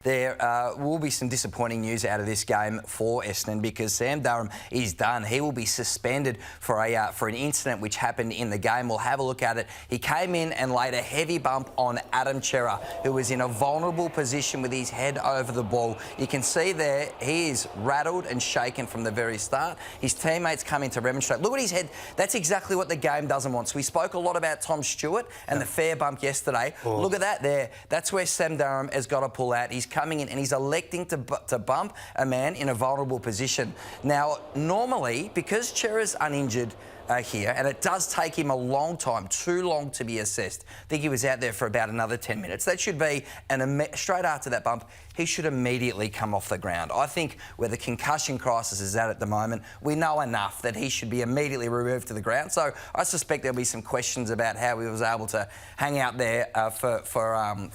There will be some disappointing news out of this game for Essendon because Sam Durham is done. He will be suspended for an incident which happened in the game. We'll have a look at it. He came in and laid a heavy bump on Adam Cerra, who was in a vulnerable position with his head over the ball. You can see there he is rattled and shaken from the very start. His teammates come in to remonstrate. Look at his head. That's exactly what the game doesn't want. So we spoke a lot about Tom Stewart and the fair bump yesterday. Oh. Look at that there. That's where Sam Durham has got to pull out. He's coming in and he's electing to bump a man in a vulnerable position. Now, normally, because Cerra's uninjured here, and it does take him a long time, too long to be assessed. I think he was out there for about another 10 minutes. That should be, straight after that bump, he should immediately come off the ground. I think where the concussion crisis is at the moment, we know enough that he should be immediately removed to the ground. So I suspect there'll be some questions about how he was able to hang out there for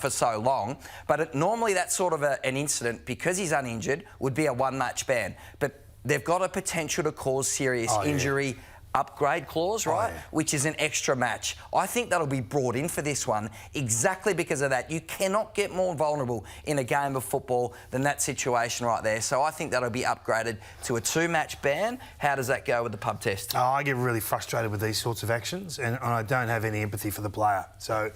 so long. But normally that sort of an incident, because he's uninjured, would be a one-match ban. But they've got a potential to cause serious injury upgrade clause, right? Which is an extra match. I think that'll be brought in for this one exactly because of that. You cannot get more vulnerable in a game of football than that situation right there. So I think that'll be upgraded to a two-match ban. How does that go with the pub test? Oh, I get really frustrated with these sorts of actions and I don't have any empathy for the player. So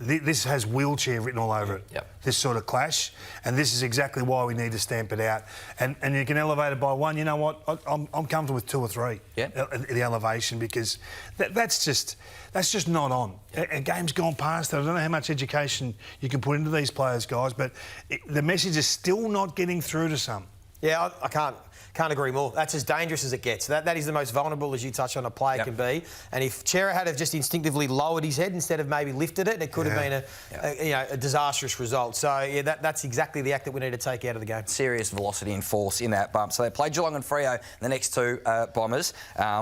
this has wheelchair written all over it, this sort of clash, and this is exactly why we need to stamp it out. And you can elevate it by one. You know what? I'm comfortable with two or three. The elevation, because that's just not on. A game's gone past it. I don't know how much education you can put into these players, guys, but the message is still not getting through to some. Yeah, I can't agree more. That's as dangerous as it gets. That is the most vulnerable, as you touch on, a player can be. And if Cerra had have just instinctively lowered his head instead of maybe lifted it, it could have been a disastrous result. So yeah, that's exactly the act that we need to take out of the game. Serious velocity and force in that bump. So they play Geelong and Freo, the next two Bombers,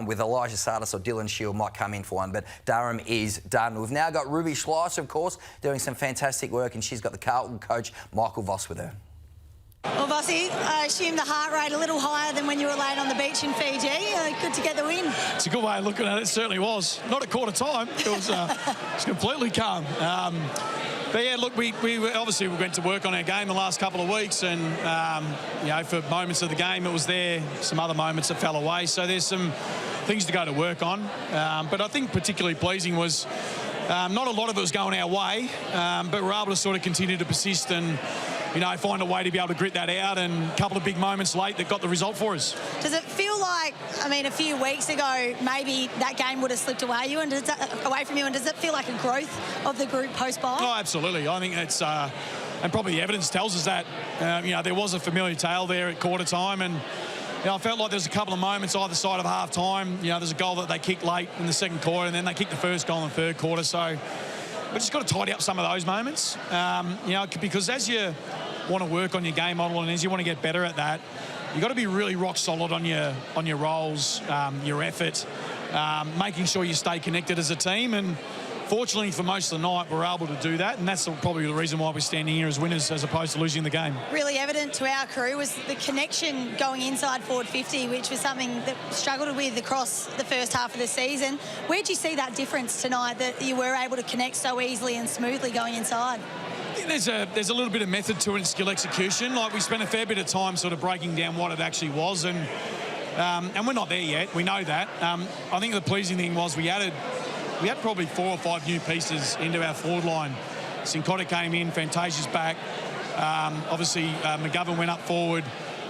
with Elijah Sardis or Dylan Shield might come in for one, but Durham is done. We've now got Ruby Schleiss, of course, doing some fantastic work, and she's got the Carlton coach Michael Voss with her. Well, Vossi, I assume the heart rate a little higher than when you were laying on the beach in Fiji. Good to get the win. It's a good way of looking at it. It certainly was. Not at quarter time. It was completely calm. But yeah, look, we obviously went to work on our game the last couple of weeks, and you know, for moments of the game it was there. Some other moments that fell away. So there's some things to go to work on. But I think particularly pleasing was not a lot of it was going our way, but we're able to sort of continue to persist and, you know, find a way to be able to grit that out, and a couple of big moments late that got the result for us. Does it feel like, I mean, a few weeks ago, maybe that game would have slipped away away from you, and does it feel like a growth of the group post-bye? Oh, absolutely. I think it's, and probably the evidence tells us that, you know, there was a familiar tale there at quarter time, and you know, I felt like there's a couple of moments either side of half time. You know, there's a goal that they kicked late in the second quarter, and then they kicked the first goal in the third quarter. So we've just got to tidy up some of those moments, you know, because as you want to work on your game model and as you want to get better at that, you've got to be really rock solid on your roles, your effort, making sure you stay connected as a team. And fortunately for most of the night, we're able to do that, and that's probably the reason why we're standing here as winners as opposed to losing the game. Really evident to our crew was the connection going inside forward 50, which was something that struggled with across the first half of the season. Where did you see that difference tonight, that you were able to connect so easily and smoothly going inside? I think there's a little bit of method to it and skill execution. Like, we spent a fair bit of time sort of breaking down what it actually was, and we're not there yet. We know that. I think the pleasing thing was we had probably 4 or 5 new pieces into our forward line. Sincotta came in, Fantasia's back. Obviously, McGovern went up forward.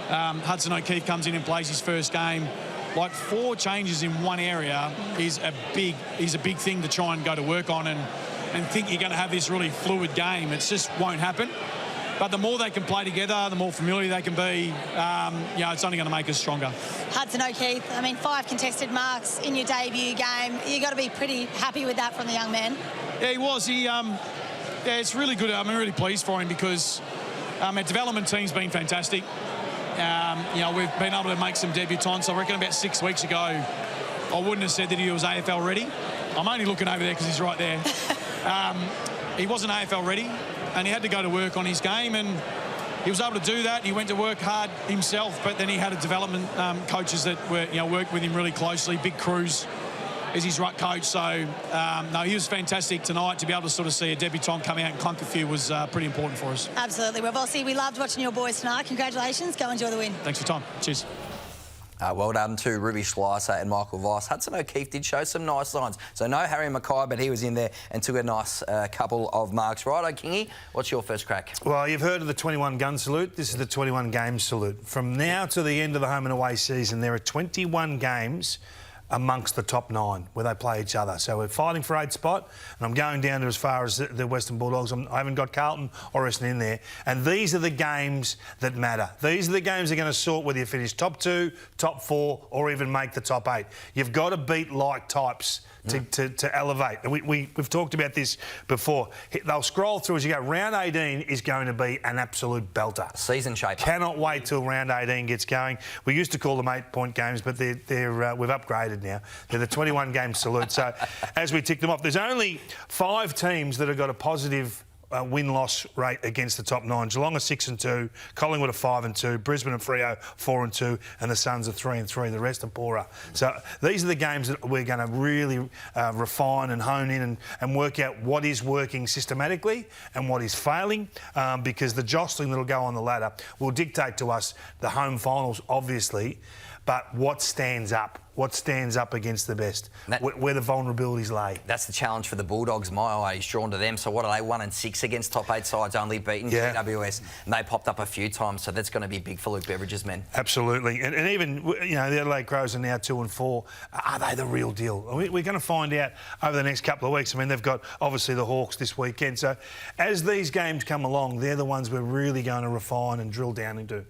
Hudson O'Keefe comes in and plays his first game. Like, 4 changes in one area is a big thing to try and go to work on and think you're going to have this really fluid game. It just won't happen. But the more they can play together, the more familiar they can be, you know, it's only going to make us stronger. Hudson O'Keefe, I mean, 5 contested marks in your debut game. You've got to be pretty happy with that from the young man. Yeah, he was. Yeah, it's really good. I'm really pleased for him because our development team's been fantastic. You know, we've been able to make some debutants. I reckon about 6 weeks ago, I wouldn't have said that he was AFL ready. I'm only looking over there because he's right there. He wasn't AFL ready, and he had to go to work on his game, and he was able to do that. He went to work hard himself, but then he had a development coaches that were, you know, worked with him really closely, big crews. his ruck coach. So, no, he was fantastic tonight. To be able to sort of see a debutant come out and clunk a few was pretty important for us. Absolutely. Well, Vossy, we loved watching your boys tonight. Congratulations. Go enjoy the win. Thanks for your time. Cheers. Well done to Ruby Schleiser and Michael Voss. Hudson O'Keefe did show some nice signs. So no Harry Mackay, but he was in there and took a nice couple of marks. Righto, Kingy, what's your first crack? Well, you've heard of the 21 gun salute. This is the 21 games salute. From now to the end of the home and away season, there are 21 games amongst the top 9 where they play each other. So we're fighting for 8th spot, and I'm going down to as far as the Western Bulldogs. I haven't got Carlton or Essendon in there. And these are the games that matter. These are the games that are going to sort whether you finish top 2, top 4, or even make the top 8. You've got to beat like types to elevate. And we've talked about this before. They'll scroll through as you go. Round 18 is going to be an absolute belter. Season shaper. Cannot wait till round 18 gets going. We used to call them 8-point games, but we've upgraded now. They're the 21 game salute. So as we tick them off, there's only 5 teams that have got a positive win-loss rate against the top 9. Geelong are 6-2, Collingwood are 5-2, Brisbane and Freo 4-2, and the Suns are 3-3. The rest are poorer. So these are the games that we're going to really refine and hone in and work out what is working systematically and what is failing, because the jostling that'll go on the ladder will dictate to us the home finals, obviously, but what stands up. What stands up against the best? Where the vulnerabilities lay. That's the challenge for the Bulldogs. My eye is drawn to them. So what are they, 1-6 against top 8 sides, only beaten GWS, and they popped up a few times. So that's going to be big for Luke Beveridge's men. Absolutely, and even the Adelaide Crows are now 2-4. Are they the real deal? We're going to find out over the next couple of weeks. I mean, they've got obviously the Hawks this weekend. So as these games come along, they're the ones we're really going to refine and drill down into.